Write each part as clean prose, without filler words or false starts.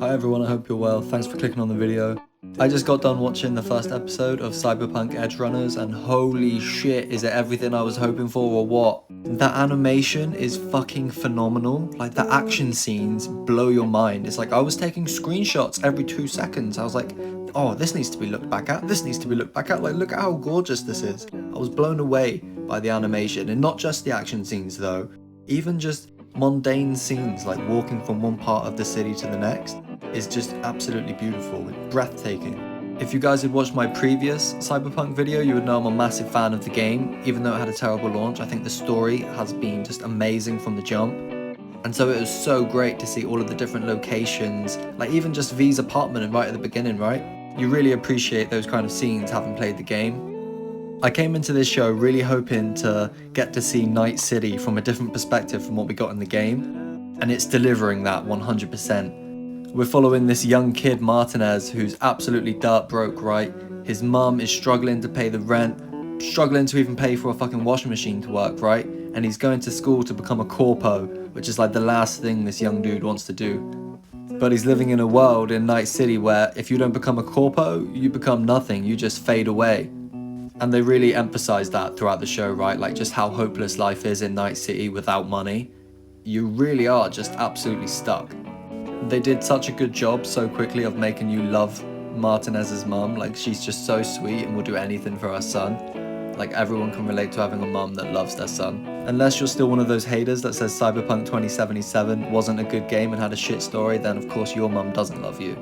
Hi everyone, I hope you're well. Thanks for clicking on the video. I just got done watching the first episode of Cyberpunk Edgerunners and holy shit, is it everything I was hoping for or what? That animation is fucking phenomenal. Like the action scenes blow your mind. It's like I was taking screenshots every 2 seconds. I was like, oh, this needs to be looked back at. This needs to be looked back at. Like, look at how gorgeous this is. I was blown away by the animation, and not just the action scenes though. Even just mundane scenes like walking from one part of the city to the next is just absolutely beautiful, breathtaking. If you guys had watched my previous Cyberpunk video, you would know I'm a massive fan of the game. Even though it had a terrible launch, I think the story has been just amazing from the jump. And so it was so great to see all of the different locations, like even just V's apartment right at the beginning, right? You really appreciate those kind of scenes having played the game. I came into this show really hoping to get to see Night City from a different perspective from what we got in the game, and it's delivering that 100%. We're following this young kid, Martinez, who's absolutely dirt broke, right? His mum is struggling to pay the rent, struggling to even pay for a fucking washing machine to work, right? And he's going to school to become a corpo, which is like the last thing this young dude wants to do. But he's living in a world in Night City where if you don't become a corpo, you become nothing, you just fade away. And they really emphasize that throughout the show, right? Like just how hopeless life is in Night City without money. You really are just absolutely stuck. They did such a good job so quickly of making you love Martinez's mum. Like she's just so sweet and will do anything for her son. Like everyone can relate to having a mum that loves their son. Unless you're still one of those haters that says Cyberpunk 2077 wasn't a good game and had a shit story, then of course your mum doesn't love you.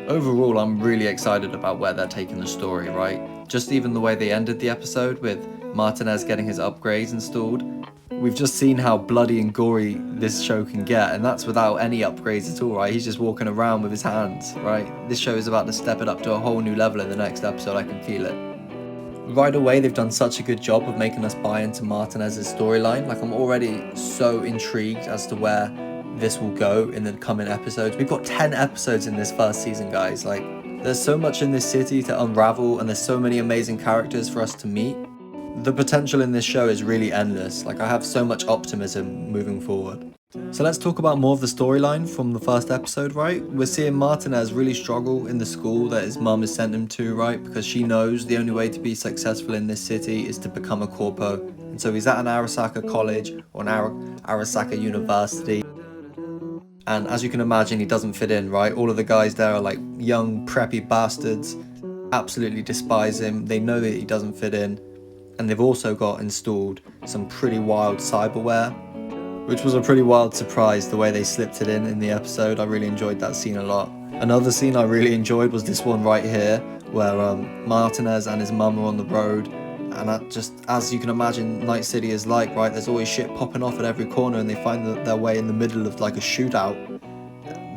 Overall, I'm really excited about where they're taking the story, right? Just even the way they ended the episode with Martinez getting his upgrades installed. We've just seen how bloody and gory this show can get, and that's without any upgrades at all, right? He's just walking around with his hands, right? This show is about to step it up to a whole new level in the next episode, I can feel it. Right away, they've done such a good job of making us buy into Martinez's storyline. Like, I'm already so intrigued as to where this will go in the coming episodes. We've got 10 episodes in this first season, guys. Like, there's so much in this city to unravel, and there's so many amazing characters for us to meet. The potential in this show is really endless. Like, I have so much optimism moving forward. So let's talk about more of the storyline from the first episode, right? We're seeing Martinez really struggle in the school that his mum has sent him to, right? Because she knows the only way to be successful in this city is to become a corpo. And so he's at an Arasaka college or an Arasaka university. And as you can imagine, he doesn't fit in, right? All of the guys there are like young, preppy bastards, absolutely despise him. They know that he doesn't fit in. And they've also got installed some pretty wild cyberware, which was a pretty wild surprise the way they slipped it in the episode. I really enjoyed that scene a lot. Another scene I really enjoyed was this one right here, where Martinez and his mum are on the road. And just, as you can imagine, Night City is like, right? There's always shit popping off at every corner, and they find their way in the middle of like a shootout.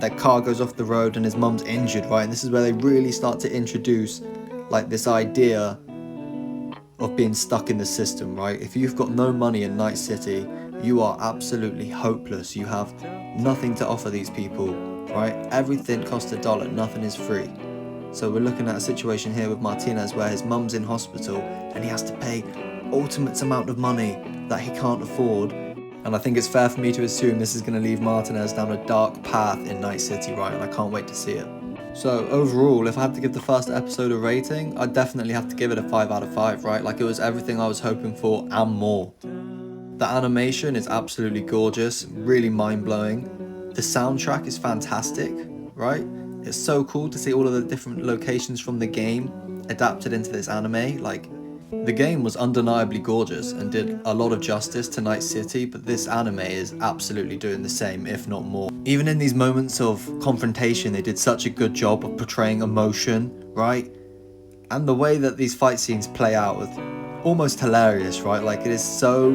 Their car goes off the road and his mum's injured, right? And this is where they really start to introduce like this idea of being stuck in the system, right? If you've got no money in Night City, you are absolutely hopeless. You have nothing to offer these people, right? Everything costs $1, nothing is free. So we're looking at a situation here with Martinez where his mum's in hospital and he has to pay ultimate amount of money that he can't afford. And I think it's fair for me to assume this is going to leave Martinez down a dark path in Night City, right? And I can't wait to see it. So overall, if I had to give the first episode a rating, I'd definitely have to give it a 5 out of 5, right? Like, it was everything I was hoping for and more. The animation is absolutely gorgeous, really mind-blowing. The soundtrack is fantastic, right? It's so cool to see all of the different locations from the game adapted into this anime. Like, the game was undeniably gorgeous and did a lot of justice to Night City, but this anime is absolutely doing the same, if not more. Even in these moments of confrontation, they did such a good job of portraying emotion, right? And the way that these fight scenes play out is almost hilarious, right? Like, it is so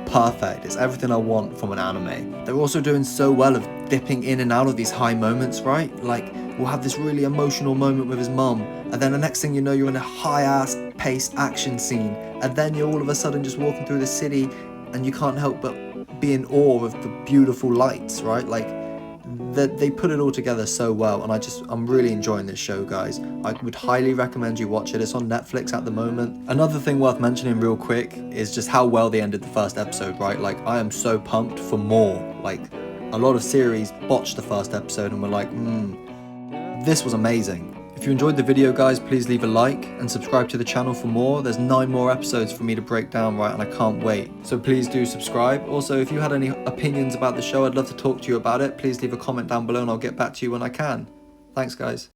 perfect. It's everything I want from an anime. They're also doing so well of dipping in and out of these high moments, right? Like, we'll have this really emotional moment with his mum, and then the next thing you know, you're in a high-ass paced action scene, and then you're all of a sudden just walking through the city, and you can't help but be in awe of the beautiful lights, right? Like, they put it all together so well, and I'm really enjoying this show, guys. I would highly recommend you watch it. It's on Netflix at the moment. Another thing worth mentioning real quick is just how well they ended the first episode, right? Like, I am so pumped for more. Like, a lot of series botched the first episode and were like, this was amazing. If you enjoyed the video, guys, please leave a like and subscribe to the channel for more. There's 9 more episodes for me to break down, right, and I can't wait. So please do subscribe. Also, if you had any opinions about the show, I'd love to talk to you about it. Please leave a comment down below and I'll get back to you when I can. Thanks, guys.